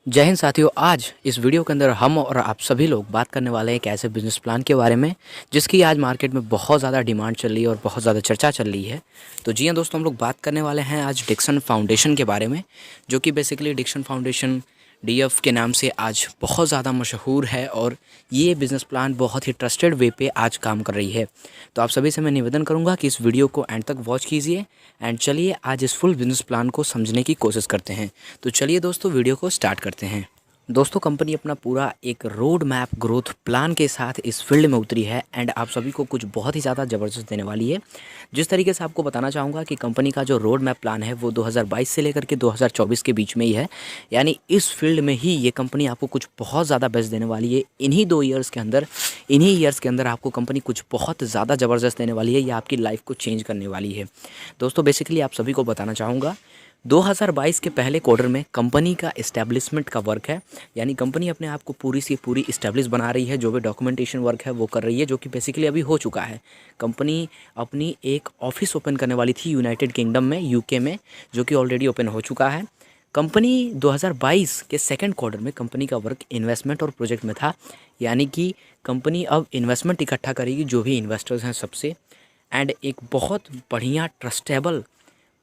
जय हिंद साथियों। आज इस वीडियो के अंदर हम और आप सभी लोग बात करने वाले हैं एक ऐसे बिजनेस प्लान के बारे में जिसकी आज मार्केट में बहुत ज़्यादा डिमांड चल रही है और बहुत ज़्यादा चर्चा चल रही है। तो जी हाँ दोस्तों, हम लोग बात करने वाले हैं आज डिक्सन फाउंडेशन के बारे में, जो कि बेसिकली डिक्सन फाउंडेशन डीएफ के नाम से आज बहुत ज़्यादा मशहूर है और ये बिज़नेस प्लान बहुत ही ट्रस्टेड वे पे आज काम कर रही है। तो आप सभी से मैं निवेदन करूँगा कि इस वीडियो को एंड तक वॉच कीजिए एंड चलिए आज इस फुल बिज़नेस प्लान को समझने की कोशिश करते हैं। तो चलिए दोस्तों, वीडियो को स्टार्ट करते हैं। दोस्तों, कंपनी अपना पूरा एक रोड मैप ग्रोथ प्लान के साथ इस फील्ड में उतरी है एंड आप सभी को कुछ बहुत ही ज़्यादा ज़बरदस्त देने वाली है। जिस तरीके से आपको बताना चाहूँगा कि कंपनी का जो रोड मैप प्लान है वो 2022 से लेकर के 2024 के बीच में ही है, यानी इस फील्ड में ही ये कंपनी आपको कुछ बहुत ज़्यादा बेस्ट देने वाली है। इन्हीं ईयर्स के अंदर आपको कंपनी कुछ बहुत ज़्यादा ज़बरदस्त देने वाली है। ये आपकी लाइफ को चेंज करने वाली है। दोस्तों, बेसिकली आप सभी को बताना चाहूँगा 2022 के पहले क्वार्टर में कंपनी का इस्टेब्लिशमेंट का वर्क है, यानी कंपनी अपने आप को पूरी सी पूरी इस्टेब्लिश बना रही है। जो भी डॉक्यूमेंटेशन वर्क है वो कर रही है, जो कि बेसिकली अभी हो चुका है। कंपनी अपनी एक ऑफिस ओपन करने वाली थी यूनाइटेड किंगडम में, यूके में, जो कि ऑलरेडी ओपन हो चुका है। कंपनी 2022 के सेकेंड क्वार्टर में कंपनी का वर्क इन्वेस्टमेंट और प्रोजेक्ट में था, यानी कि कंपनी अब इन्वेस्टमेंट इकट्ठा करेगी जो भी इन्वेस्टर्स हैं सबसे, एंड एक बहुत बढ़िया ट्रस्टेबल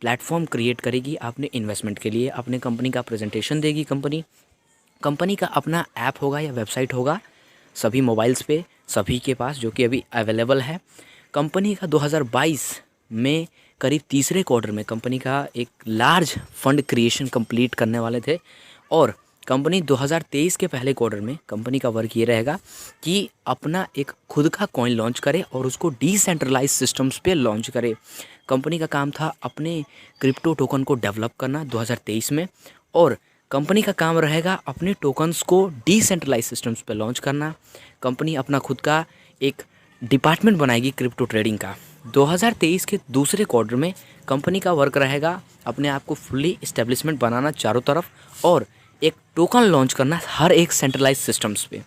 प्लेटफॉर्म क्रिएट करेगी अपने इन्वेस्टमेंट के लिए। अपने कंपनी का प्रेजेंटेशन देगी। कंपनी का अपना ऐप होगा या वेबसाइट होगा सभी मोबाइल्स पे सभी के पास, जो कि अभी अवेलेबल है। कंपनी का 2022 में करीब तीसरे क्वार्टर में कंपनी का एक लार्ज फंड क्रिएशन कंप्लीट करने वाले थे और कंपनी 2023 के पहले क्वार्टर में कंपनी का वर्क ये रहेगा कि अपना एक खुद का कॉइन लॉन्च करे और उसको डिसेंट्रलाइज सिस्टम्स पे लॉन्च करे। कंपनी का काम था अपने क्रिप्टो टोकन को डेवलप करना 2023 में, और कंपनी का काम रहेगा अपने टोकन्स को डिसेंट्रलाइज सिस्टम्स पे लॉन्च करना। कंपनी अपना खुद का एक डिपार्टमेंट बनाएगी क्रिप्टो ट्रेडिंग का। 2023 के दूसरे क्वार्टर में कंपनी का वर्क रहेगा अपने आप को फुल्ली इस्टेब्लिशमेंट बनाना चारों तरफ और एक टोकन लॉन्च करना हर एक सेंट्रलाइज सिस्टम्स पे।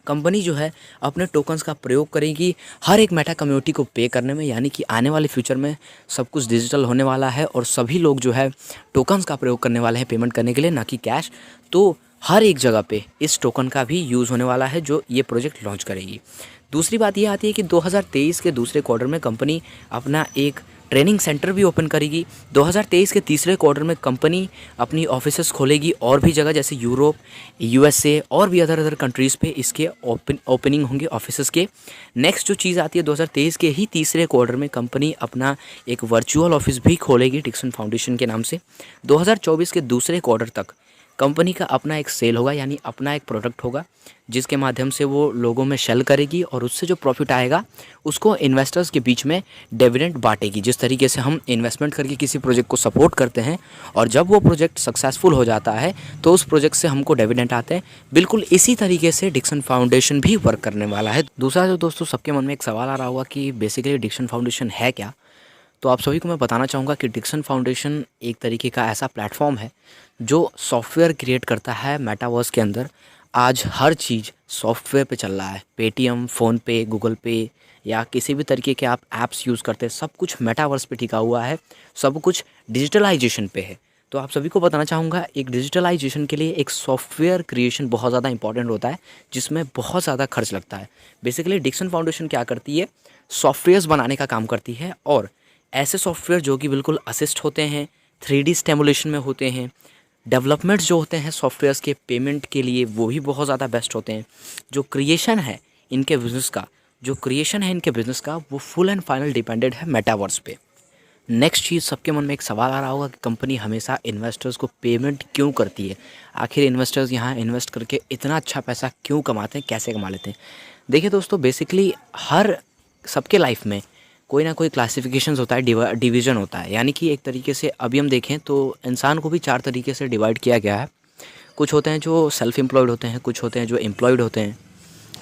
कंपनी जो है अपने टोकन्स का प्रयोग करेगी हर एक मेटा कम्युनिटी को पे करने में, यानी कि आने वाले फ्यूचर में सब कुछ डिजिटल होने वाला है और सभी लोग जो है टोकन्स का प्रयोग करने वाले हैं पेमेंट करने के लिए, ना कि कैश। तो हर एक जगह पे इस टोकन का भी यूज़ होने वाला है जो ये प्रोजेक्ट लॉन्च करेगी। दूसरी बात ये आती है कि 2023 के दूसरे क्वार्टर में कंपनी अपना एक ट्रेनिंग सेंटर भी ओपन करेगी। 2023 के तीसरे क्वार्टर में कंपनी अपनी ऑफिसेस खोलेगी और भी जगह, जैसे यूरोप, यूएसए और भी अदर कंट्रीज़ पे इसके ओपनिंग होंगे ऑफिसेस के। नेक्स्ट जो चीज़ आती है 2023 के ही तीसरे क्वार्टर में कंपनी अपना एक वर्चुअल ऑफिस भी खोलेगी डिक्सन फाउंडेशन के नाम से। 2024 के दूसरे क्वार्टर तक कंपनी का अपना एक सेल होगा, यानी अपना एक प्रोडक्ट होगा जिसके माध्यम से वो लोगों में सेल करेगी और उससे जो प्रॉफिट आएगा उसको इन्वेस्टर्स के बीच में डिविडेंड बांटेगी। जिस तरीके से हम इन्वेस्टमेंट करके किसी प्रोजेक्ट को सपोर्ट करते हैं और जब वो प्रोजेक्ट सक्सेसफुल हो जाता है तो उस प्रोजेक्ट से हमको डिविडेंड आते हैं, बिल्कुल इसी तरीके से डिक्सन फाउंडेशन भी वर्क करने वाला है। दूसरा जो दोस्तों सबके मन में एक सवाल आ रहा होगा कि बेसिकली डिक्सन फाउंडेशन है क्या, तो आप सभी को मैं बताना चाहूँगा कि डिक्सन फाउंडेशन एक तरीके का ऐसा प्लेटफॉर्म है जो सॉफ्टवेयर क्रिएट करता है मेटावर्स के अंदर। आज हर चीज़ सॉफ्टवेयर पे चल रहा है। पेटीएम, फ़ोनपे, गूगल पे या किसी भी तरीके के आप ऐप्स यूज़ करते हैं, सब कुछ मेटावर्स पे टिका हुआ है, सब कुछ डिजिटलाइजेशन पे है। तो आप सभी को बताना चाहूँगा एक डिजिटलाइजेशन के लिए एक सॉफ्टवेयर क्रिएशन बहुत ज़्यादा इंपॉर्टेंट होता है जिसमें बहुत ज़्यादा खर्च लगता है। बेसिकली डिक्सन फाउंडेशन क्या करती है, सॉफ्टवेयर्स बनाने का काम करती है और ऐसे सॉफ्टवेयर जो कि बिल्कुल असिस्ट होते हैं, 3D स्टिमुलेशन में होते हैं, डेवलपमेंट्स जो होते हैं सॉफ्टवेयर्स के पेमेंट के लिए वो भी बहुत ज़्यादा बेस्ट होते हैं। जो क्रिएशन है इनके बिज़नेस का वो फुल एंड फाइनल डिपेंडेड है मेटावर्स पे। नेक्स्ट चीज़ सबके मन में एक सवाल आ रहा होगा कि कंपनी हमेशा इन्वेस्टर्स को पेमेंट क्यों करती है, आखिर इन्वेस्टर्स यहाँ इन्वेस्ट करके इतना अच्छा पैसा क्यों कमाते हैं, कैसे कमा लेते हैं। देखिए दोस्तों, बेसिकली हर सबके लाइफ में कोई ना कोई क्लासिफिकेशंस होता है, डिवीज़न होता है, यानी कि एक तरीके से अभी हम देखें तो इंसान को भी 4 तरीके से डिवाइड किया गया है। कुछ होते हैं जो सेल्फ एम्प्लॉयड होते हैं, कुछ होते हैं जो एम्प्लॉयड होते हैं,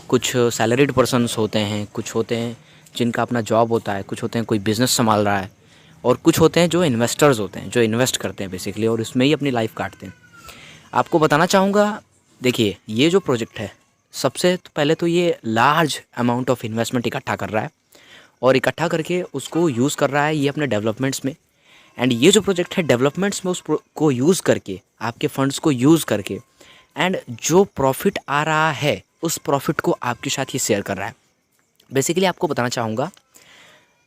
कुछ सैलरीड पर्सनस होते हैं, कुछ होते हैं जिनका अपना जॉब होता है, कुछ होते हैं कोई बिज़नेस संभाल रहा है, और कुछ होते हैं जो इन्वेस्टर्स होते हैं, जो इन्वेस्ट करते हैं बेसिकली और इसमें ही अपनी लाइफ काटते हैं। आपको बताना चाहूँगा, देखिए ये जो प्रोजेक्ट है सबसे पहले तो ये लार्ज अमाउंट ऑफ इन्वेस्टमेंट इकट्ठा कर रहा है और इकट्ठा करके उसको यूज़ कर रहा है ये अपने डेवलपमेंट्स में। एंड ये जो प्रोजेक्ट है डेवलपमेंट्स में को यूज़ करके, आपके फंड्स को यूज़ करके एंड जो प्रॉफिट आ रहा है उस प्रॉफिट को आपके साथ ये शेयर कर रहा है। बेसिकली आपको बताना चाहूँगा,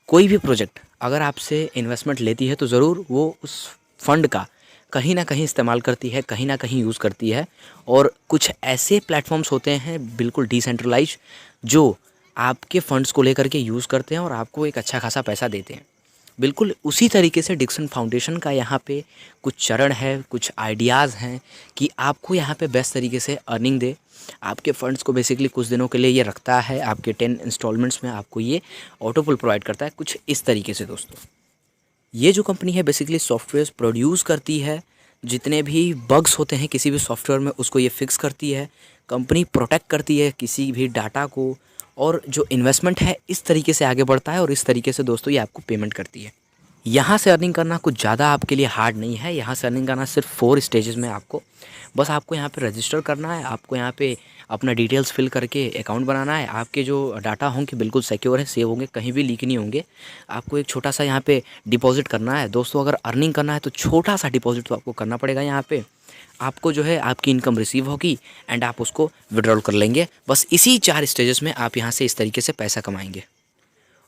कोई भी प्रोजेक्ट अगर आपसे इन्वेस्टमेंट लेती है तो ज़रूर वो उस फंड का कहीं ना कहीं इस्तेमाल करती है, कहीं ना कहीं यूज़ करती है। और कुछ ऐसे प्लेटफॉर्म्स होते हैं बिल्कुल डिसेंट्रलाइज, जो आपके फंड्स को लेकर के यूज़ करते हैं और आपको एक अच्छा खासा पैसा देते हैं। बिल्कुल उसी तरीके से डिक्सन फाउंडेशन का यहाँ पे कुछ चरण है, कुछ आइडियाज़ हैं कि आपको यहाँ पे बेस्ट तरीके से अर्निंग दे। आपके फंड्स को बेसिकली कुछ दिनों के लिए ये रखता है, आपके 10 इंस्टॉलमेंट्स में आपको ये ऑटो पुल प्रोवाइड करता है, कुछ इस तरीके से। दोस्तों, ये जो कंपनी है बेसिकली सॉफ्टवेयर प्रोड्यूस करती है, जितने भी बग्स होते हैं किसी भी सॉफ्टवेयर में उसको ये फिक्स करती है। कंपनी प्रोटेक्ट करती है किसी भी डाटा को, और जो इन्वेस्टमेंट है इस तरीके से आगे बढ़ता है और इस तरीके से दोस्तों ये आपको पेमेंट करती है। यहाँ से अर्निंग करना कुछ ज़्यादा आपके लिए हार्ड नहीं है। यहाँ से अर्निंग करना सिर्फ 4 स्टेजेस में आपको यहाँ पे रजिस्टर करना है। आपको यहाँ पे अपना डिटेल्स फिल करके अकाउंट बनाना है। आपके जो डाटा होंगे बिल्कुल सिक्योर है, सेव होंगे, कहीं भी लीक नहीं होंगे। आपको एक छोटा सा यहाँ पे डिपॉजिट करना है। दोस्तों, अगर अर्निंग करना है तो छोटा सा डिपॉजिट तो आपको करना पड़ेगा। यहाँ पे आपको जो है आपकी इनकम रिसीव होगी एंड आप उसको विड्रॉल कर लेंगे। बस इसी 4 स्टेजेस में आप यहाँ से इस तरीके से पैसा कमाएंगे।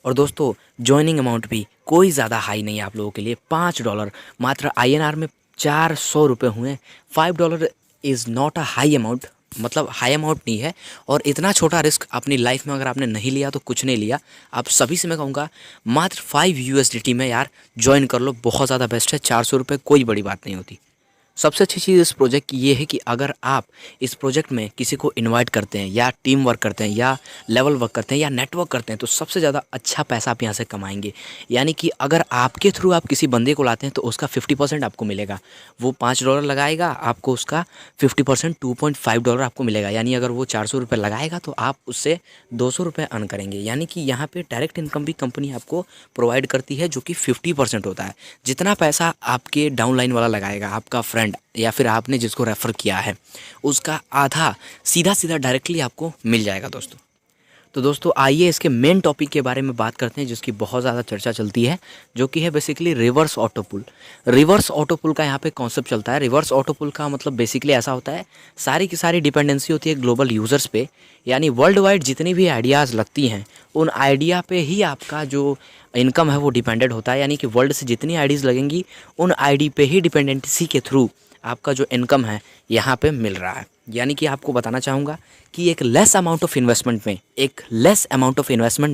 और दोस्तों, जॉइनिंग अमाउंट भी कोई ज़्यादा हाई नहीं है आप लोगों के लिए। $5 मात्र INR में 400 रुपये हुए। $5 is not a high amount, मतलब हाई अमाउंट नहीं है। और इतना छोटा रिस्क अपनी लाइफ में अगर आपने नहीं लिया तो कुछ नहीं लिया। आप सभी से मैं कहूँगा मात्र 5 USDT में यार ज्वाइन कर लो, बहुत ज़्यादा बेस्ट है। 400 रुपये कोई बड़ी बात नहीं होती। सबसे अच्छी चीज़ इस प्रोजेक्ट की ये है कि अगर आप इस प्रोजेक्ट में किसी को इनवाइट करते हैं या टीम वर्क करते हैं या लेवल वर्क करते हैं या नेटवर्क करते हैं तो सबसे ज़्यादा अच्छा पैसा आप यहाँ से कमाएंगे। यानी कि अगर आपके थ्रू आप किसी बंदे को लाते हैं तो उसका 50% आपको मिलेगा। वो $5 लगाएगा, आपको उसका 50% $2.5 आपको मिलेगा। यानी अगर वो 400 रुपये लगाएगा तो आप उससे 200 रुपये अर्न करेंगे। यानी कि यहाँ पे डायरेक्ट इनकम भी कंपनी आपको प्रोवाइड करती है, जो कि 50% होता है। जितना पैसा आपके डाउनलाइन वाला लगाएगा, आपका फ्रेंड या फिर आपने जिसको रेफ़र किया है, उसका आधा सीधा सीधा डायरेक्टली आपको मिल जाएगा। दोस्तों, तो दोस्तों आइए इसके मेन टॉपिक के बारे में बात करते हैं, जिसकी बहुत ज़्यादा चर्चा चलती है, जो कि है बेसिकली रिवर्स ऑटो पुल। रिवर्स ऑटो पुल का यहाँ पे कॉन्सेप्ट चलता है। रिवर्स ऑटो पुल का मतलब बेसिकली ऐसा होता है, सारी की सारी डिपेंडेंसी होती है ग्लोबल यूज़र्स पे। यानी वर्ल्ड वाइड जितनी भी आइडियाज़ लगती हैं उन आइडिया पे ही आपका जो इनकम है वो डिपेंडेंट होता है। यानी कि वर्ल्ड से जितनी आईडीज़ लगेंगी उन आईडी पे ही डिपेंडेंसी के थ्रू आपका जो इनकम है यहाँ पे मिल रहा है। यानी कि आपको बताना चाहूँगा कि एक लेस अमाउंट ऑफ इन्वेस्टमेंट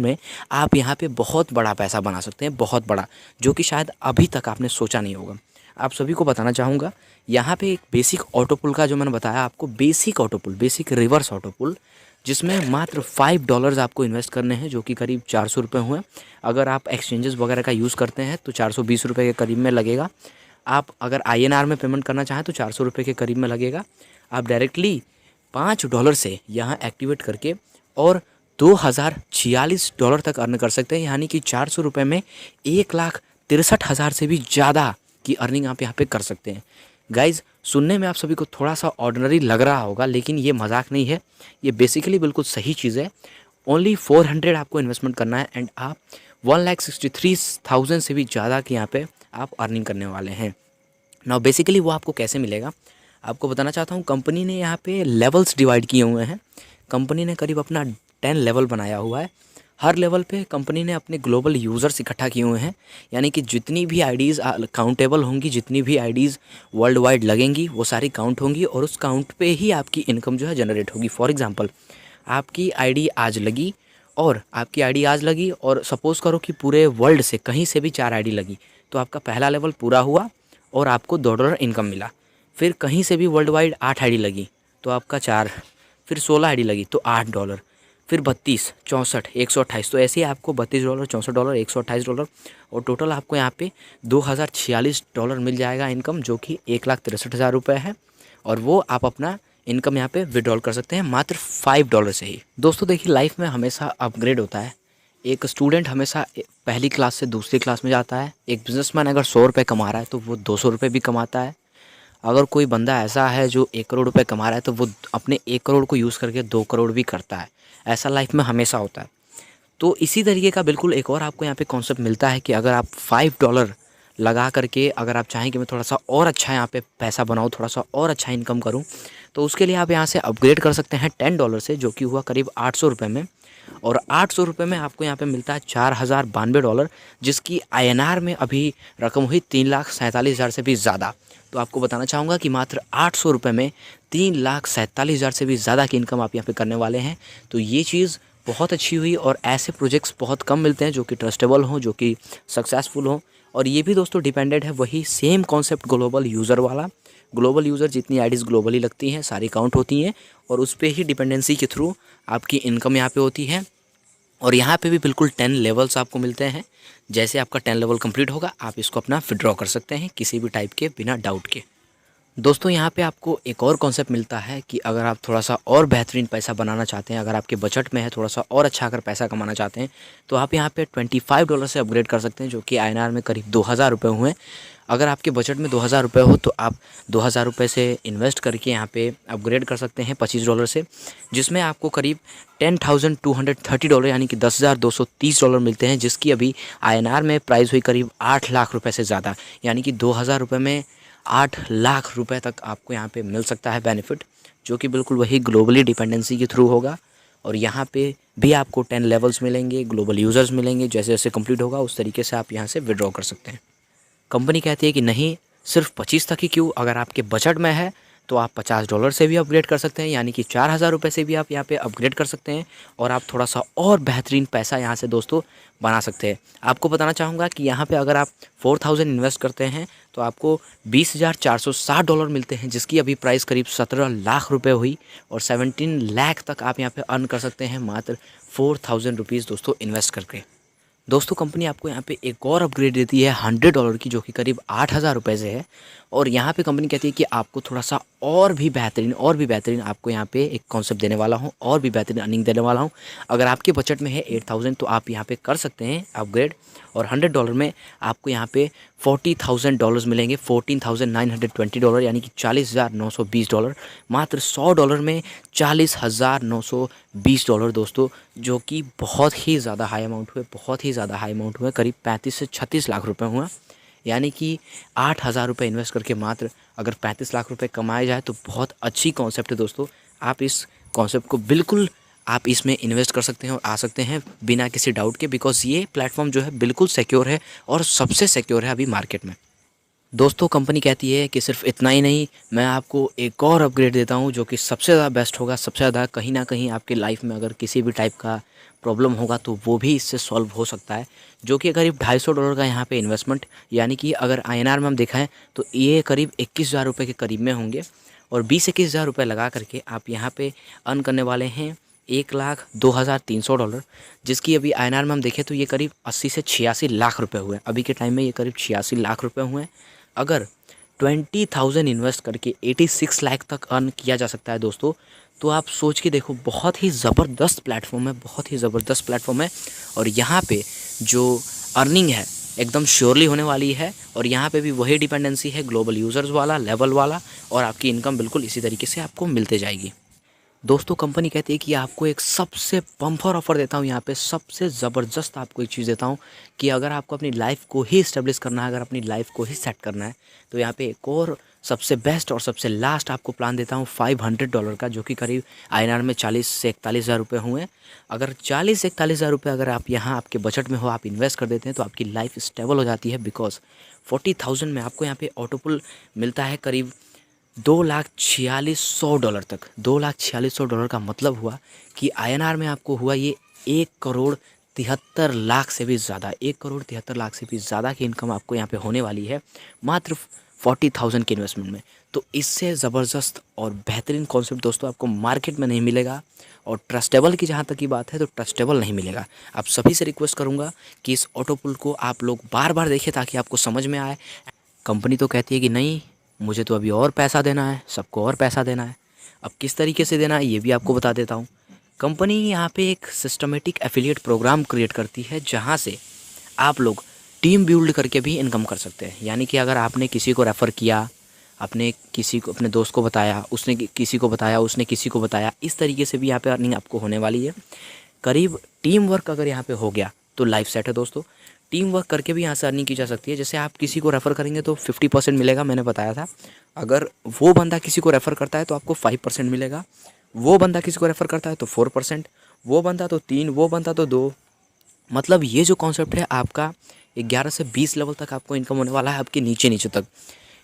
में आप यहाँ पे बहुत बड़ा पैसा बना सकते हैं, बहुत बड़ा, जो कि शायद अभी तक आपने सोचा नहीं होगा। आप सभी को बताना चाहूँगा यहाँ पे एक बेसिक ऑटो पुल का जो मैंने बताया आपको, बेसिक रिवर्स ऑटो पुल, जिसमें मात्र $5 आपको इन्वेस्ट करने हैं, जो कि करीब 400 रुपये हुए। अगर आप एक्सचेंजेस वगैरह का यूज़ करते हैं तो 420 रुपये के करीब में लगेगा। आप अगर INR में पेमेंट करना चाहें तो 400 रुपये के करीब में लगेगा। आप डायरेक्टली $5 से यहाँ एक्टिवेट करके और $2046 तक अर्न कर सकते हैं। यानी कि 400 रुपये में 1,63,000 से भी ज़्यादा की अर्निंग आप यहाँ पे कर सकते हैं। गाइज़, सुनने में आप सभी को थोड़ा सा ऑर्डिनरी लग रहा होगा, लेकिन ये मजाक नहीं है, ये बेसिकली बिल्कुल सही चीज़ है। ओनली 400 आपको इन्वेस्टमेंट करना है एंड आप 1,63,000 से भी ज़्यादा की यहाँ पे आप अर्निंग करने वाले हैं। नाउ बेसिकली वो आपको कैसे मिलेगा आपको बताना चाहता हूँ। कंपनी ने यहाँ पे लेवल्स डिवाइड किए हुए हैं। कंपनी ने करीब अपना 10 लेवल बनाया हुआ है। हर लेवल पे कंपनी ने अपने ग्लोबल यूज़र्स इकट्ठा किए हुए हैं। यानी कि जितनी भी आईडीज़ काउंटेबल होंगी, जितनी भी आईडीज़ वर्ल्ड वाइड लगेंगी, वो सारी काउंट होंगी और उस काउंट पे ही आपकी इनकम जो है जनरेट होगी। फॉर एग्जांपल, आपकी आईडी आज लगी और सपोज़ करो कि पूरे वर्ल्ड से कहीं से भी 4 आईडी लगी, तो आपका पहला लेवल पूरा हुआ और आपको $2 इनकम मिला। फिर कहीं से भी वर्ल्ड वाइड 8 आईडी लगी तो आपका 4, फिर 16 आईडी लगी तो $8, फिर 32, 64, 128, तो ऐसे ही आपको $32, $64, $128 और टोटल आपको यहाँ पे $2046 मिल जाएगा इनकम, जो कि 1,63,000 रुपये है। और वो आप अपना इनकम यहाँ पे विड्रॉल कर सकते हैं मात्र $5 से ही। दोस्तों देखिए, लाइफ में हमेशा अपग्रेड होता है। एक स्टूडेंट हमेशा पहली क्लास से दूसरी क्लास में जाता है। एक बिजनेसमैन अगर 100 रुपये कमा रहा है तो वो 200 रुपये भी कमाता है। अगर कोई बंदा ऐसा है जो 1 करोड़ रुपये कमा रहा है तो वो अपने 1 करोड़ को यूज़ करके 2 करोड़ भी करता है। ऐसा लाइफ में हमेशा होता है। तो इसी तरीके का बिल्कुल एक और आपको यहाँ पे कॉन्सेप्ट मिलता है कि अगर आप $5 लगा करके अगर आप चाहें कि मैं थोड़ा सा और अच्छा यहाँ पे पैसा बनाऊँ, थोड़ा सा और अच्छा इनकम करूँ, तो उसके लिए आप यहाँ से अपग्रेड कर सकते हैं $10 से, जो कि हुआ करीब 800 रुपये में। और 800 रुपये में आपको यहाँ पे मिलता है $4092, जिसकी INR में अभी रकम हुई 3,47,000 से भी ज़्यादा। तो आपको बताना चाहूँगा कि मात्र 800 रुपये में 3,47,000 से भी ज़्यादा की इनकम आप यहाँ पे करने वाले हैं। तो ये चीज़ बहुत अच्छी हुई, और ऐसे प्रोजेक्ट्स बहुत कम मिलते हैं जो कि ट्रस्टेबल हों, जो कि सक्सेसफुल हों। और ये भी दोस्तों डिपेंडेंट है वही सेम कॉन्सेप्ट ग्लोबल यूज़र वाला। ग्लोबल यूज़र जितनी आईडीज़ ग्लोबली लगती हैं, सारी काउंट होती हैं, और उस पर ही डिपेंडेंसी के थ्रू आपकी इनकम यहाँ पे होती है। और यहाँ पे भी बिल्कुल 10 लेवल्स आपको मिलते हैं। जैसे आपका 10 लेवल कंप्लीट होगा, आप इसको अपना विड्रॉ कर सकते हैं किसी भी टाइप के, बिना डाउट के। दोस्तों यहाँ पे आपको एक और कॉन्सेप्ट मिलता है कि अगर आप थोड़ा सा और बेहतरीन पैसा बनाना चाहते हैं, अगर आपके बजट में है, थोड़ा सा और अच्छा अगर पैसा कमाना चाहते हैं, तो आप यहाँ पे $25 से अपग्रेड कर सकते हैं, जो कि INR में करीब 2,000 रुपये हुए। अगर आपके बजट में 2,000 रुपये हो, तो आप 2,000 रुपये से इन्वेस्ट करके यहाँ पे अपग्रेड कर सकते हैं $25 से, जिसमें आपको करीब $10,230 यानी कि $10,230 मिलते हैं, जिसकी अभी INR में प्राइस हुई करीब 8 लाख रुपये से ज़्यादा, यानी कि 2,000 रुपये में 8 लाख रुपए तक आपको यहाँ पे मिल सकता है बेनिफिट, जो कि बिल्कुल वही ग्लोबली डिपेंडेंसी के थ्रू होगा। और यहाँ पे भी आपको 10 लेवल्स मिलेंगे, ग्लोबल यूज़र्स मिलेंगे। जैसे जैसे कंप्लीट होगा उस तरीके से आप यहाँ से विड्रॉ कर सकते हैं। कंपनी कहती है कि नहीं, सिर्फ 25 तक ही क्यों, अगर आपके बजट में है तो आप $50 से भी अपग्रेड कर सकते हैं, यानी कि 4,000 रुपये से भी आप यहाँ पे अपग्रेड कर सकते हैं, और आप थोड़ा सा और बेहतरीन पैसा यहाँ से दोस्तों बना सकते हैं। आपको बताना चाहूँगा कि यहाँ पे अगर आप 4,000 इन्वेस्ट करते हैं तो आपको $20,460 मिलते हैं, जिसकी अभी प्राइस करीब 17 लाख रुपये हुई, और 17 लाख तक आप यहाँ पे अर्न कर सकते हैं मात्र 4,000 रुपीज़ दोस्तों इन्वेस्ट करके। दोस्तों कंपनी आपको यहाँ पे एक और अपग्रेड देती है $100 की, जो कि करीब 8,000 रुपये से है। और यहाँ पे कंपनी कहती है कि आपको थोड़ा सा और भी बेहतरीन आपको यहाँ पे एक कॉन्सेप्ट देने वाला हूँ, और भी बेहतरीन अर्निंग देने वाला हूँ। अगर आपके बजट में है 8,000, तो आप यहाँ पे कर सकते हैं अपग्रेड, और $100 में आपको यहाँ पे $40,000 मिलेंगे, $14,920, यानी कि $40,920। मात्र $100 में $40,920 दोस्तों, जो कि बहुत ही ज़्यादा हाई अमाउंट हुए, करीब 35 से 36 लाख रुपए हुए। यानी कि 8,000 रुपये इन्वेस्ट करके मात्र अगर 35 लाख रुपए कमाए जाए, तो बहुत अच्छी कॉन्सेप्ट है दोस्तों। आप इस कॉन्सेप्ट को बिल्कुल आप इसमें इन्वेस्ट कर सकते हैं और आ सकते हैं बिना किसी डाउट के, बिकॉज़ ये प्लेटफॉर्म जो है बिल्कुल सिक्योर है, और सबसे सिक्योर है अभी मार्केट में। दोस्तों कंपनी कहती है कि सिर्फ इतना ही नहीं, मैं आपको एक और अपग्रेड देता हूं, जो कि सबसे ज़्यादा बेस्ट होगा। सबसे ज़्यादा कहीं ना कहीं आपके लाइफ में अगर किसी भी टाइप का प्रॉब्लम होगा, तो वो भी इससे सॉल्व हो सकता है, जो कि करीब $250 का यहाँ पे इन्वेस्टमेंट, यानी कि अगर INR में हम दिखाएं तो ये करीब 21,000 रुपये के करीब में होंगे। और 20-21,000 रुपये लगा करके आप यहाँ पे अर्न करने वाले हैं $1,02,300, जिसकी अभी INR में हम देखें तो ये करीब 80 से 86 लाख रुपए हुए। अभी के टाइम में ये करीब 86 लाख रुपए हुए हैं। अगर 20,000 इन्वेस्ट करके 86 लाख तक अर्न किया जा सकता है दोस्तों, तो आप सोच के देखो, बहुत ही ज़बरदस्त प्लेटफॉर्म है। और यहाँ पे जो अर्निंग है एकदम श्योरली होने वाली है, और यहाँ पे भी वही डिपेंडेंसी है ग्लोबल यूज़र्स वाला, लेवल वाला, और आपकी इनकम बिल्कुल इसी तरीके से आपको मिलते जाएगी। दोस्तों कंपनी कहती है कि आपको एक सबसे बम्पर ऑफ़र देता हूँ, यहाँ पे सबसे ज़बरदस्त आपको एक चीज़ देता हूँ कि अगर आपको अपनी लाइफ को ही इस्टेब्लिश करना है, अगर अपनी लाइफ को ही सेट करना है, तो यहाँ पे एक और सबसे बेस्ट और सबसे लास्ट आपको प्लान देता हूँ $500 का, जो कि करीब INR में 40 से 41,000 रुपये हुए। अगर 40 से 41,000 रुपये अगर आप यहाँ आपके बजट में हो, आप इन्वेस्ट कर देते हैं, तो आपकी लाइफ स्टेबल हो जाती है। बिकॉज 40,000 में आपको यहाँ पे ऑटोपुल मिलता है करीब $2,46,100 तक। $2,46,100 का मतलब हुआ कि INR में आपको हुआ ये 1,73,00,000 से भी ज़्यादा, 1,73,00,000 से भी ज़्यादा की इनकम आपको यहाँ पे होने वाली है मात्र 40,000 के इन्वेस्टमेंट में। तो इससे ज़बरदस्त और बेहतरीन कॉन्सेप्ट दोस्तों आपको मार्केट में नहीं मिलेगा। और ट्रस्टेबल की जहाँ तक की बात है, तो ट्रस्टेबल नहीं मिलेगा। आप सभी से रिक्वेस्ट करूँगा कि इस ऑटोपुल को आप लोग बार बार देखें, ताकि आपको समझ में आए। कंपनी तो कहती है कि नहीं, मुझे तो अभी और पैसा देना है, सबको और पैसा देना है। अब किस तरीके से देना है ये भी आपको बता देता हूँ। कंपनी यहाँ पे एक सिस्टमेटिक एफिलिएट प्रोग्राम क्रिएट करती है, जहाँ से आप लोग टीम बिल्ड करके भी इनकम कर सकते हैं। यानी कि अगर आपने किसी को रेफ़र किया, आपने किसी को, अपने दोस्त को बताया, उसने किसी को बताया, उसने किसी को बताया, इस तरीके से भी यहाँ पे अर्निंग आपको होने वाली है। करीब टीम वर्क अगर यहाँ पे हो गया तो लाइफ सेट है दोस्तों। टीम वर्क करके भी यहाँ से अर्निंग की जा सकती है। जैसे आप किसी को रेफ़र करेंगे तो 50% मिलेगा, मैंने बताया था। अगर वो बंदा किसी को रेफ़र करता है तो आपको 5% मिलेगा, वो बंदा किसी को रेफ़र करता है तो 4%, वो बंदा तो 3, वो बंदा तो 2। मतलब ये जो कॉन्सेप्ट है आपका 11 से 20 लेवल तक आपको इनकम होने वाला है, आपके नीचे नीचे तक।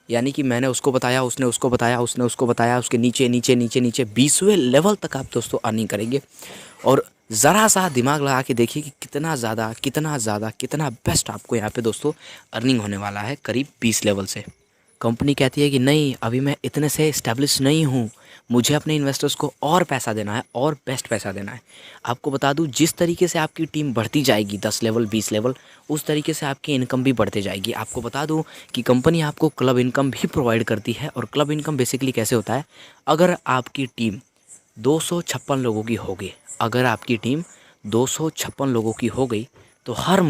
यानी कि मैंने उसको बताया, उसने उसको बताया, उसने उसको बताया, उसके नीचे नीचे नीचे नीचे 20वें लेवल तक आप दोस्तों अर्निंग करेंगे। और ज़रा सा दिमाग लगा के देखिए कि कितना ज़्यादा कितना बेस्ट आपको यहाँ पे दोस्तों अर्निंग होने वाला है करीब 20 लेवल से। कंपनी कहती है कि नहीं, अभी मैं इतने से इस्टेब्लिश नहीं हूँ, मुझे अपने इन्वेस्टर्स को और पैसा देना है और बेस्ट पैसा देना है। आपको बता दूँ, जिस तरीके से आपकी टीम बढ़ती जाएगी 10 लेवल 20 लेवल, उस तरीके से आपकी इनकम भी बढ़ते जाएगी। आपको बता दूँ कि कंपनी आपको क्लब इनकम भी प्रोवाइड करती है। और क्लब इनकम बेसिकली कैसे होता है, अगर आपकी टीम 256 लोगों की हो गई, अगर आपकी टीम 256 लोगों की हो गई तो हर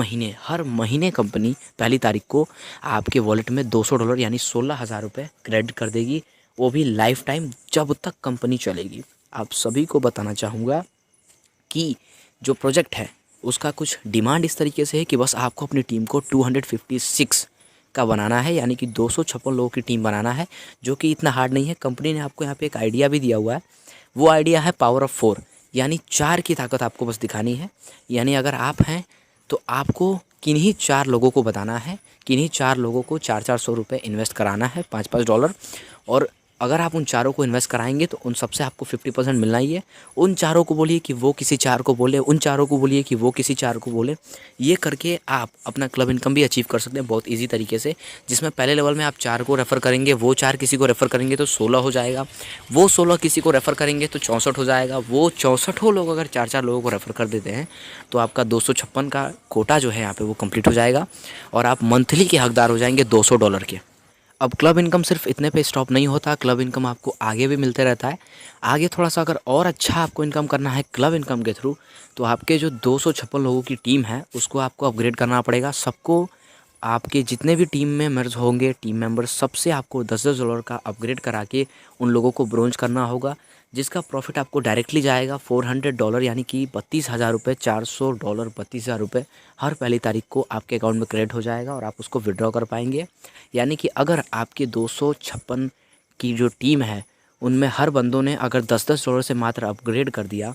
महीने कंपनी पहली तारीख को आपके वॉलेट में $200 यानी 16,000 रुपये क्रेडिट कर देगी, वो भी लाइफ टाइम जब तक कंपनी चलेगी। आप सभी को बताना चाहूँगा कि जो प्रोजेक्ट है उसका कुछ डिमांड इस तरीके से है कि बस आपको अपनी टीम को 256 का बनाना है, यानी कि 256 लोगों की टीम बनाना है, जो कि इतना हार्ड नहीं है। कंपनी ने आपको यहाँ पे एक आइडिया भी दिया हुआ है, वो आइडिया है पावर ऑफ 4, यानी 4 की ताकत आपको बस दिखानी है। यानी अगर आप हैं तो आपको किन्हीं 4 लोगों को बताना है, किन्हीं 4 लोगों को 400 रुपये इन्वेस्ट कराना है, $5 और अगर आप उन चारों को इन्वेस्ट कराएंगे तो उन सबसे आपको 50% मिलना ही है। उन चारों को बोलिए कि वो किसी 4 को बोले, उन चारों को बोलिए कि वो किसी 4 को बोले। ये करके आप अपना क्लब इनकम भी अचीव कर सकते हैं बहुत इजी तरीके से, जिसमें पहले लेवल में आप 4 को रेफ़र करेंगे, वो 4 किसी को रेफ़र करेंगे तो 16 हो जाएगा, वो 16 किसी को रेफ़र करेंगे तो 64 हो जाएगा, वो 64 लोग अगर 4-4 लोगों को रेफ़र कर देते हैं तो आपका 256 का कोटा जो है यहाँ पर वो कम्प्लीट हो जाएगा और आप मंथली के हकदार हो जाएंगे $200 के। अब क्लब इनकम सिर्फ इतने पे स्टॉप नहीं होता, क्लब इनकम आपको आगे भी मिलते रहता है। आगे थोड़ा सा अगर और अच्छा आपको इनकम करना है क्लब इनकम के थ्रू, तो आपके जो 256 लोगों की टीम है उसको आपको अपग्रेड करना पड़ेगा। सबको, आपके जितने भी टीम मेंबर्स होंगे, टीम मेंबर्स, सबसे आपको $10-10 का अपग्रेड करा के उन लोगों को ब्रोंज करना होगा, जिसका प्रॉफिट आपको डायरेक्टली जाएगा $400 यानी कि 32,000 रुपये, $400 32,000 रुपये हर पहली तारीख को आपके अकाउंट में क्रेडिट हो जाएगा और आप उसको विड्रॉ कर पाएंगे। यानी कि अगर आपके 256 की जो टीम है उनमें हर बंदों ने अगर $10-10 से मात्र अपग्रेड कर दिया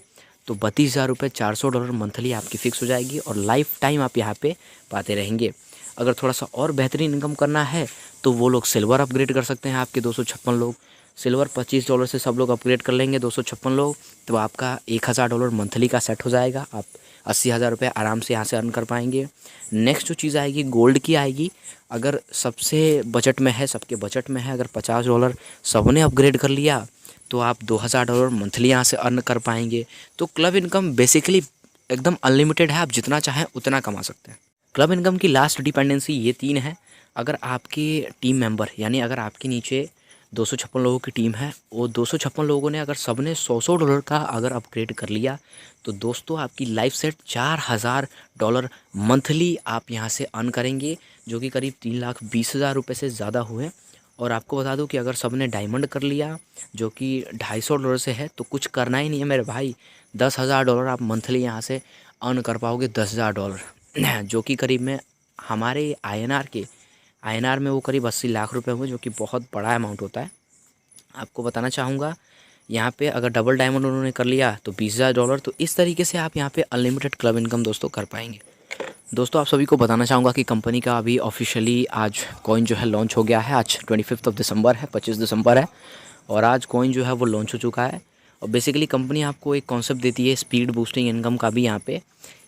तो 32,000 रुपये, $400 मंथली आपकी फ़िक्स हो जाएगी और लाइफ टाइम आप यहाँ पे पाते रहेंगे। अगर थोड़ा सा और बेहतरीन इनकम करना है तो वो लोग सिल्वर अपग्रेड कर सकते हैं। आपके 256 लोग सिल्वर $25 से सब लोग अपग्रेड कर लेंगे, 256 लोग, तो आपका $1,000 मंथली का सेट हो जाएगा। आप 80,000 रुपये आराम से यहाँ से अर्न कर पाएंगे। नेक्स्ट जो चीज़ आएगी गोल्ड की आएगी। अगर सबसे बजट में है, सबके बजट में है, अगर $50 सबने अपग्रेड कर लिया तो आप $2,000 मंथली यहाँ से अर्न कर पाएंगे। तो क्लब इनकम बेसिकली एकदम अनलिमिटेड है, आप जितना चाहें उतना कमा सकते हैं। क्लब इनकम की लास्ट डिपेंडेंसी ये 3 है। अगर आपके टीम मेंबर, यानी अगर आपके नीचे 256 लोगों की टीम है, वो 256 लोगों ने अगर सबने $100 का अगर अपग्रेड कर लिया तो दोस्तों आपकी लाइफ सेट $4,000 मंथली आप यहाँ से अर्न करेंगे, जो कि करीब 3,20,000 रुपये से ज़्यादा हुए। और आपको बता दूं कि अगर सबने डायमंड कर लिया जो कि $250 से है तो कुछ करना ही नहीं है मेरे भाई, $10,000 आप मंथली यहाँ से अर्न कर पाओगे। $10,000 जो कि करीब में हमारे INR में वो करीब 80 लाख रुपए हुए, जो कि बहुत बड़ा अमाउंट होता है। आपको बताना चाहूँगा यहाँ पे अगर डबल डायमंड उन्होंने कर लिया तो $20,000। तो इस तरीके से आप यहाँ पे अनलिमिटेड क्लब इनकम दोस्तों कर पाएंगे। दोस्तों आप सभी को बताना चाहूँगा कि कंपनी का अभी ऑफिशियली आज कॉइन जो है लॉन्च हो गया है। आज 25 दिसंबर है, 25 दिसंबर है और आज कॉइन जो है वो लॉन्च हो चुका है। और बेसिकली कंपनी आपको एक कॉन्सेप्ट देती है स्पीड बूस्टिंग इनकम का भी यहाँ पे,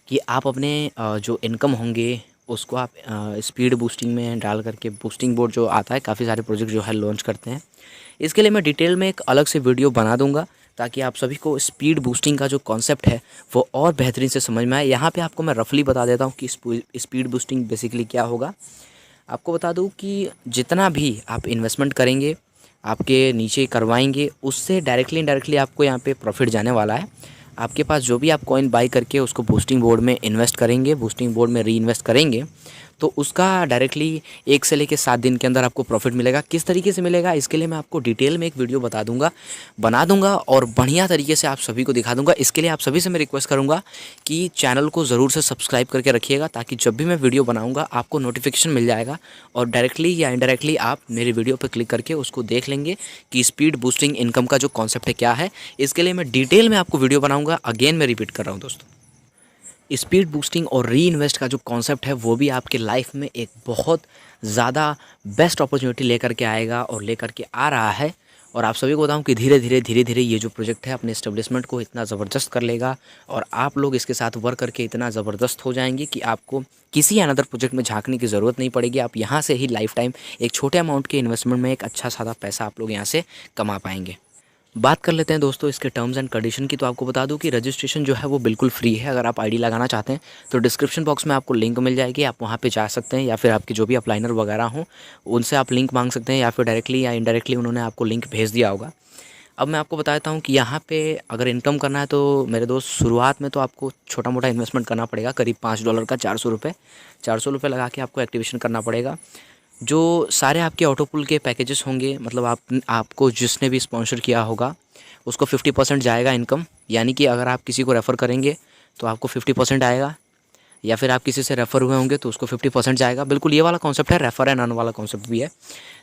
कि आप अपने जो इनकम होंगे उसको आप स्पीड बूस्टिंग में डाल करके, बूस्टिंग बोर्ड जो आता है, काफ़ी सारे प्रोजेक्ट जो है लॉन्च करते हैं। इसके लिए मैं डिटेल में एक अलग से वीडियो बना दूंगा ताकि आप सभी को स्पीड बूस्टिंग का जो कॉन्सेप्ट है वो और बेहतरीन से समझ में आए। यहाँ पे आपको मैं रफली बता देता हूँ कि स्पीड बूस्टिंग बेसिकली क्या होगा। आपको बता दूँ कि जितना भी आप इन्वेस्टमेंट करेंगे, आपके नीचे करवाएंगे, उससे डायरेक्टली इनडायरेक्टली आपको यहाँ पे प्रॉफिट जाने वाला है। आपके पास जो भी आप कॉइन बाई करके उसको बूस्टिंग बोर्ड में इन्वेस्ट करेंगे, बूस्टिंग बोर्ड में री इन्वेस्ट करेंगे, तो उसका डायरेक्टली 1 से लेकर 7 दिन के अंदर आपको प्रॉफिट मिलेगा। किस तरीके से मिलेगा इसके लिए मैं आपको डिटेल में एक वीडियो बना दूंगा और बढ़िया तरीके से आप सभी को दिखा दूंगा। इसके लिए आप सभी से मैं रिक्वेस्ट करूंगा कि चैनल को ज़रूर से सब्सक्राइब करके रखिएगा, ताकि जब भी मैं वीडियो बनाऊंगा आपको नोटिफिकेशन मिल जाएगा और डायरेक्टली या इनडायरेक्टली आप मेरी वीडियो पर क्लिक करके उसको देख लेंगे कि स्पीड बूस्टिंग इनकम का जो कॉन्सेप्ट है क्या है। इसके लिए मैं डिटेल में आपको वीडियो बनाऊंगा। अगेन मैं रिपीट कर रहा हूँ दोस्तों, स्पीड बूस्टिंग और री इन्वेस्ट का जो कॉन्सेप्ट है वो भी आपके लाइफ में एक बहुत ज़्यादा बेस्ट अपॉर्चुनिटी लेकर के आएगा और लेकर के आ रहा है। और आप सभी को बताऊं कि धीरे धीरे ये जो प्रोजेक्ट है अपने एस्टेब्लिशमेंट को इतना ज़बरदस्त कर लेगा और आप लोग इसके साथ वर्क करके इतना ज़बरदस्त हो जाएंगे कि आपको किसी अनदर प्रोजेक्ट में झांकने की ज़रूरत नहीं पड़ेगी। आप यहाँ से ही लाइफ टाइम एक छोटे अमाउंट के इन्वेस्टमेंट में एक अच्छा सादा पैसा आप लोग यहाँ से कमा पाएंगे। बात कर लेते हैं दोस्तों इसके टर्म्स एंड कंडीशन की। तो आपको बता दूं कि रजिस्ट्रेशन जो है वो बिल्कुल फ्री है। अगर आप आईडी लगाना चाहते हैं तो डिस्क्रिप्शन बॉक्स में आपको लिंक मिल जाएगी, आप वहां पे जा सकते हैं, या फिर आपके जो भी अपलाइनर वगैरह हों उनसे आप लिंक मांग सकते हैं, या फिर डायरेक्टली या इनडायरेक्टली उन्होंने आपको लिंक भेज दिया होगा। अब मैं आपको बताता हूँ कि यहाँ पे अगर इनकम करना है तो मेरे दोस्त शुरुआत में तो आपको छोटा मोटा इन्वेस्टमेंट करना पड़ेगा, करीब $5 का 400 रुपये लगा के आपको एक्टिवेशन करना पड़ेगा। जो सारे आपके ऑटोपुल के पैकेजेस होंगे, मतलब आपको जिसने भी स्पॉन्सर किया होगा उसको 50% जाएगा इनकम, यानी कि अगर आप किसी को रेफ़र करेंगे तो आपको 50% आएगा, या फिर आप किसी से रेफ़र हुए होंगे तो उसको 50% जाएगा। बिल्कुल ये वाला कॉन्सेप्ट है, रेफ़र एंड अर्न वाला कॉन्सेप्ट भी है।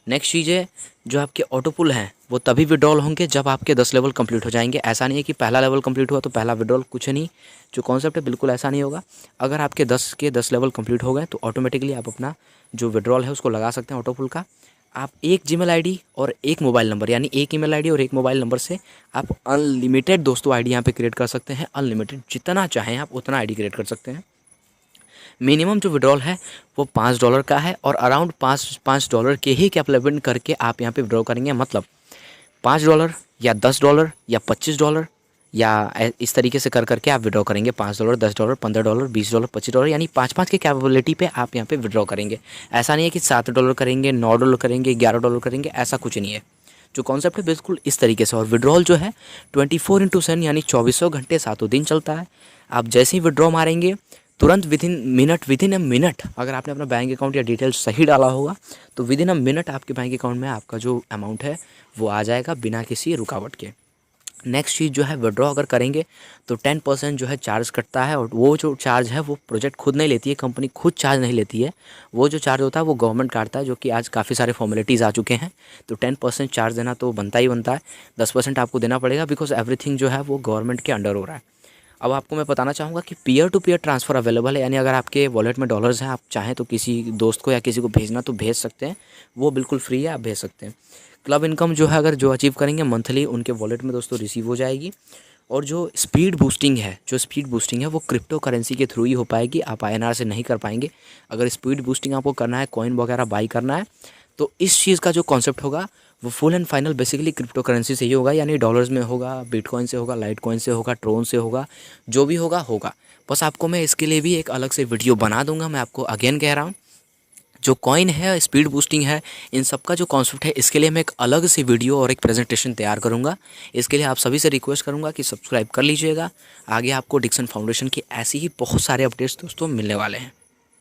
नेक्स्ट चीज़ है, जो आपके ऑटोपुल हैं वो तभी विड्रॉल होंगे जब आपके 10 लेवल कंप्लीट हो जाएंगे। ऐसा नहीं है कि पहला लेवल कंप्लीट हुआ तो पहला विड्रॉल, कुछ नहीं। जो कॉन्सेप्ट है बिल्कुल ऐसा नहीं होगा। अगर आपके 10 लेवल कंप्लीट हो गए तो ऑटोमेटिकली आप अपना जो विड्रॉल है उसको लगा सकते हैं ऑटोपुल का। आप एक जीमेल आईडी और एक मोबाइल नंबर, यानी एक ईमेल आईडी और एक मोबाइल नंबर से आप अनलिमिटेड दोस्तों आईडी यहाँ पे क्रिएट कर सकते हैं। अनलिमिटेड जितना चाहें आप उतना आईडी क्रिएट कर सकते हैं। मिनिमम जो विड्रॉल है वो $5 का है और अराउंड $5 के ही कैपिटल करके आप यहाँ पे विड्रॉ करेंगे। मतलब $5 या $10 या $25 या इस तरीके से कर करके आप विड्रॉ करेंगे। $5, $10, $15, $20, $25, यानी 5 के कैपेबिलिटी पे आप यहाँ पे विड्रॉ करेंगे। ऐसा नहीं है कि $7 करेंगे, $9 करेंगे, $11 करेंगे, ऐसा कुछ नहीं है। जो कॉन्सेप्ट है बिल्कुल इस तरीके से। और विड्रॉल जो है 24/7 यानी 24 घंटे 7 दिन चलता है। आप जैसे ही विड्रॉ मारेंगे तुरंत विदिन अ मिनट अगर आपने अपना बैंक अकाउंट या डिटेल्स सही डाला होगा तो विदिन अ मिनट आपके बैंक अकाउंट में आपका जो अमाउंट है वो आ जाएगा बिना किसी रुकावट के। नेक्स्ट चीज़ जो है, विड्रॉ अगर करेंगे तो 10% जो है चार्ज कटता है, और वो जो चार्ज है वो प्रोजेक्ट खुद नहीं लेती है, कंपनी खुद चार्ज नहीं लेती है। वो जो चार्ज होता है वो गवर्नमेंट काटता है, जो कि आज काफ़ी सारे फॉर्मेलिटीज़ आ चुके हैं। तो 10% चार्ज देना तो बनता ही बनता है। 10% आपको देना पड़ेगा, बिकॉज एवरीथिंग जो है वो गवर्नमेंट के अंडर हो रहा है। अब आपको मैं बताना चाहूँगा कि peer to peer transfer available है, यानी अगर आपके वॉलेट में डॉलर्स हैं, आप चाहें तो किसी दोस्त को या किसी को भेजना तो भेज सकते हैं, वो बिल्कुल फ्री है, आप भेज सकते हैं। क्लब इनकम जो है अगर जो अचीव करेंगे मंथली उनके वॉलेट में दोस्तों रिसीव हो जाएगी। और जो स्पीड बूस्टिंग है वो क्रिप्टो करेंसी के थ्रू ही हो पाएगी, आप INR से नहीं कर पाएंगे। अगर स्पीड बूस्टिंग आपको करना है, कॉइन वगैरह बाई करना है, तो इस चीज़ का जो कॉन्सेप्ट होगा वो full and final basically crypto currency से ही होगा, यानी डॉलर्स में होगा, बिटकॉइन से होगा, लाइट कॉइन से होगा, ट्रोन से होगा, जो भी होगा होगा। बस आपको मैं इसके लिए भी एक अलग से वीडियो बना दूंगा। मैं आपको अगेन कह रहा हूँ, जो कॉइन है, स्पीड बूस्टिंग है, इन सब का जो कॉन्सेप्ट है इसके लिए मैं एक अलग से वीडियो और एक प्रेजेंटेशन तैयार करूंगा। इसके लिए आप सभी से रिक्वेस्ट करूंगा कि सब्सक्राइब कर लीजिएगा। आगे आपको डिक्सन फाउंडेशन की ऐसी ही बहुत सारे अपडेट्स दोस्तों मिलने वाले हैं।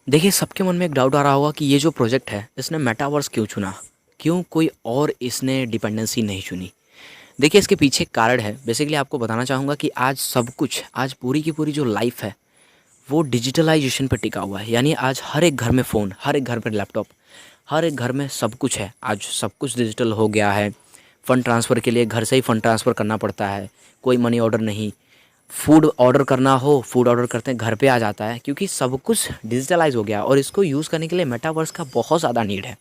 देखिए, सबके मन में एक डाउट आ रहा होगा कि ये जो प्रोजेक्ट है इसने मेटावर्स क्यों चुना, क्यों कोई और इसने डिपेंडेंसी नहीं चुनी। देखिए, इसके पीछे कारण है। बेसिकली आपको बताना चाहूँगा कि आज सब कुछ, आज पूरी की पूरी जो लाइफ है वो डिजिटलाइजेशन पर टिका हुआ है। यानी आज हर एक घर में फ़ोन, हर एक घर में लैपटॉप, हर एक घर में सब कुछ है। आज सब कुछ डिजिटल हो गया है। फ़ंड ट्रांसफ़र के लिए घर से ही फ़ंड ट्रांसफ़र करना पड़ता है, कोई मनी ऑर्डर नहीं। फूड ऑर्डर करना हो, फूड ऑर्डर करते हैं घर पे आ जाता है, क्योंकि सब कुछ डिजिटलाइज हो गया। और इसको यूज़ करने के लिए मेटावर्स का बहुत ज़्यादा नीड है।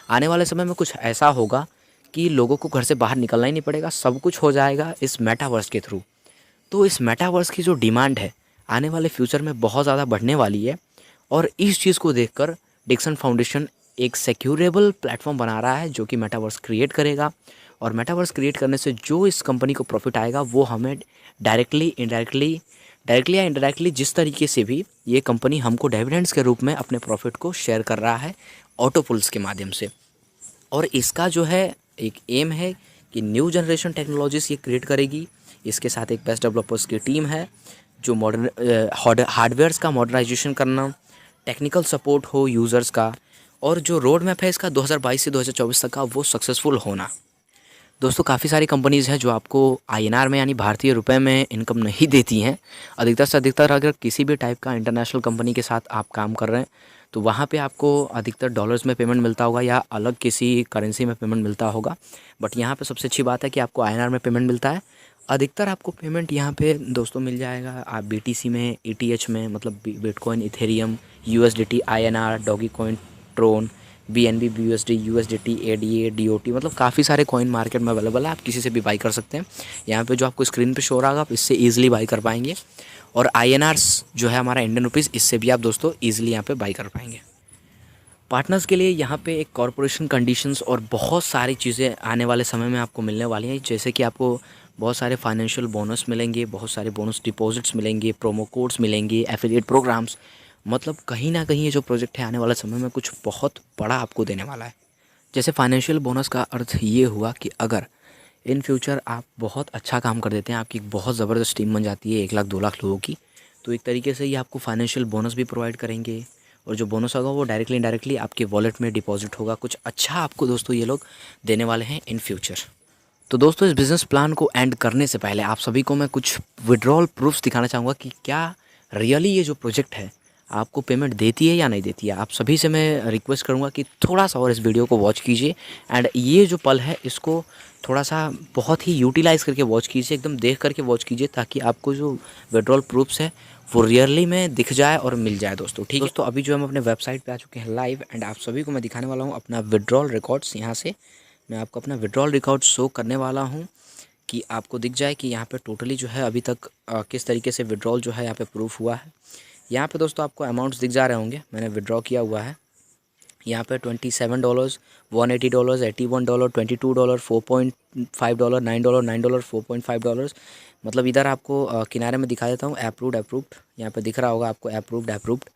आने वाले समय में कुछ ऐसा होगा कि लोगों को घर से बाहर निकलना ही नहीं पड़ेगा, सब कुछ हो जाएगा इस मेटावर्स के थ्रू। तो इस मेटावर्स की जो डिमांड है आने वाले फ्यूचर में बहुत ज़्यादा बढ़ने वाली है। और इस चीज़ को देखकर डिक्सन फाउंडेशन एक सिक्योरेबल प्लेटफॉर्म बना रहा है जो कि मेटावर्स क्रिएट करेगा। और मेटावर्स क्रिएट करने से जो इस कंपनी को प्रॉफिट आएगा वो हमें डायरेक्टली या इनडायरेक्टली जिस तरीके से भी ये कंपनी हमको डिविडेंड्स के रूप में अपने प्रॉफिट को शेयर कर रहा है ऑटोपुल्स के माध्यम से। और इसका जो है एक एम है कि न्यू जनरेशन टेक्नोलॉजीज ये क्रिएट करेगी। इसके साथ एक बेस्ट डेवलपर्स की टीम है जो मॉडर्न हार्डवेयर्स का मॉडर्नाइजेशन करना, टेक्निकल सपोर्ट हो यूज़र्स का, और जो रोड मैप है इसका 2022 से 2024 तक का, वो सक्सेसफुल होना। दोस्तों काफ़ी सारी कंपनीज़ हैं जो आपको आईएनआर में यानी भारतीय रुपए में इनकम नहीं देती हैं। अधिकतर से अधिकतर अगर किसी भी टाइप का इंटरनेशनल कंपनी के साथ आप काम कर रहे हैं तो वहाँ पे आपको अधिकतर डॉलर्स में पेमेंट मिलता होगा या अलग किसी करेंसी में पेमेंट मिलता होगा। बट यहाँ पे सबसे अच्छी बात है कि आपको आईएनआर में पेमेंट मिलता है। अधिकतर आपको पेमेंट यहाँ पे दोस्तों मिल जाएगा आप बीटीसी में, ईटीएच में, मतलब bitcoin, Ethereum, USDT, INR, Dogecoin, Tron, BNB, BUSD, USDT, ADA, DOT, मतलब काफ़ी सारे कॉइन मार्केट में अवेलेबल है। आप किसी से भी बाई कर सकते हैं। यहाँ पे जो आपको स्क्रीन पे शो हो रहा होगा आप इससे ईजिली बाई कर पाएंगे। और आईएनआर्स जो है हमारा इंडियन रुपीज़, इससे भी आप दोस्तों ईजिली यहाँ पे बाई कर पाएंगे। पार्टनर्स के लिए यहाँ पे एक कॉर्पोरेशन कंडीशंस और बहुत सारी चीज़ें आने वाले समय में आपको मिलने वाली हैं। जैसे कि आपको बहुत सारे फाइनेंशियल बोनस मिलेंगे, बहुत सारे बोनस डिपॉजिट्स मिलेंगे, प्रोमो कोड्स मिलेंगे, एफिलिएट प्रोग्राम्स, मतलब कहीं ना कहीं ये जो प्रोजेक्ट है आने वाले समय में कुछ बहुत बड़ा आपको देने वाला है। जैसे फाइनेंशियल बोनस का अर्थ ये हुआ कि अगर इन फ्यूचर आप बहुत अच्छा काम कर देते हैं, आपकी एक बहुत ज़बरदस्त टीम बन जाती है 1 लाख 2 लाख लोगों की, तो एक तरीके से ये आपको फाइनेंशियल बोनस भी प्रोवाइड करेंगे। और जो बोनस होगा वो डायरेक्टली इनडायरेक्टली आपके वॉलेट में डिपॉजिट होगा। कुछ अच्छा आपको दोस्तों ये लोग देने वाले हैं इन फ्यूचर। तो दोस्तों इस बिज़नेस प्लान को एंड करने से पहले आप सभी को मैं कुछ विड्रॉल प्रूफ्स दिखाना चाहूँगा कि क्या रियली ये जो प्रोजेक्ट है आपको पेमेंट देती है या नहीं देती है। आप सभी से मैं रिक्वेस्ट करूँगा कि थोड़ा सा और इस वीडियो को वॉच कीजिए एंड ये जो पल है इसको थोड़ा सा बहुत ही यूटिलाइज़ करके वॉच कीजिए, एकदम देख करके वॉच कीजिए, ताकि आपको जो विड्रॉल प्रूफ्स है वो रियली में दिख जाए और मिल जाए दोस्तों। ठीक है दोस्तों, अभी जो हम अपने वेबसाइट पे आ चुके हैं लाइव एंड आप सभी को मैं दिखाने वाला हूँ अपना विड्रॉल रिकॉर्ड्स। यहाँ से मैं आपको अपना विड्रॉल रिकॉर्ड शो करने वाला हूँ कि आपको दिख जाए कि यहाँ पे टोटली जो है अभी तक किस तरीके से विड्रॉल जो है यहाँ पे प्रूफ हुआ है। यहाँ पे दोस्तों आपको अमाउंट्स दिख जा रहे होंगे, मैंने विड्रॉ किया हुआ है यहाँ पे $27, $180, $81, $22, $4.5, $9, $9, $4.5, मतलब इधर आपको किनारे में दिखा देता हूँ अप्रूव्ड अप्रूव्ड, यहाँ पे दिख रहा होगा आपको अप्रूव्ड अप्रूव्ड।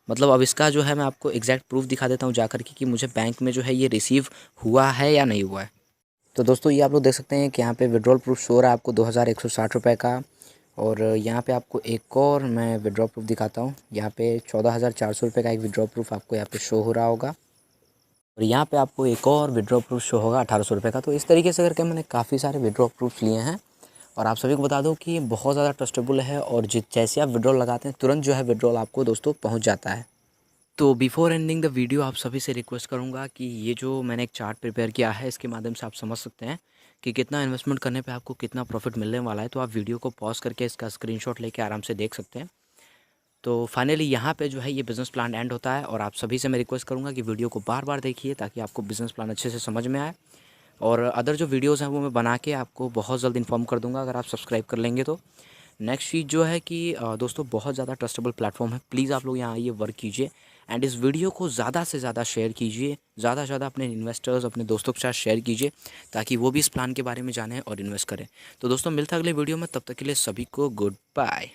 मतलब अब इसका जो है मैं आपको एग्जैक्ट प्रूफ दिखा देता हूँ जाकर के कि मुझे बैंक में जो है ये रिसीव हुआ है या नहीं हुआ है। तो दोस्तों ये आप लोग देख सकते हैं कि यहाँ पे विड्रॉल प्रूफ शो हो रहा है आपको 2160 रुपये का। और यहाँ पे आपको एक और मैं विड्रॉ प्रूफ दिखाता हूँ, यहाँ पे 14,400 रुपये का एक विड्रॉ प्रूफ आपको यहाँ पे शो हो रहा होगा। और यहाँ पे आपको एक और विड्रॉ प्रूफ शो होगा 1800 रुपये का। तो इस तरीके से करके मैंने काफ़ी सारे विड्रॉ प्रूफ लिए हैं और आप सभी को बता दूं कि ये बहुत ज़्यादा ट्रस्टेबल है और जैसे आप विड्रॉल लगाते हैं तुरंत जो है विड्रॉल आपको दोस्तों पहुँच जाता है। तो बिफोर एंडिंग द वीडियो आप सभी से रिक्वेस्ट करूंगा कि ये जो मैंने एक चार्ट प्रिपेयर किया है इसके माध्यम से आप समझ सकते हैं कि कितना इन्वेस्टमेंट करने पे आपको कितना प्रॉफिट मिलने वाला है। तो आप वीडियो को पॉज करके इसका स्क्रीनशॉट लेके आराम से देख सकते हैं। तो फाइनली यहाँ पे जो है ये बिज़नेस प्लान एंड होता है और आप सभी से मैं रिक्वेस्ट करूँगा कि वीडियो को बार बार देखिए ताकि आपको बिज़नेस प्लान अच्छे से समझ में आए। और अदर जो वीडियोज़ हैं वो मैं बना के आपको बहुत जल्द इन्फॉर्म कर दूँगा अगर आप सब्सक्राइब कर लेंगे तो। नेक्स्ट चीज़ जो है कि दोस्तों बहुत ज़्यादा ट्रस्टेबल प्लेटफॉर्म है, प्लीज़ आप लोग यहाँ आइए, वर्क कीजिए एंड इस वीडियो को ज़्यादा से ज़्यादा शेयर कीजिए, ज़्यादा से ज़्यादा अपने इन्वेस्टर्स अपने दोस्तों के साथ शेयर कीजिए ताकि वो भी इस प्लान के बारे में जानें और इन्वेस्ट करें। तो दोस्तों मिलता है अगले वीडियो में, तब तक के लिए सभी को गुड बाय।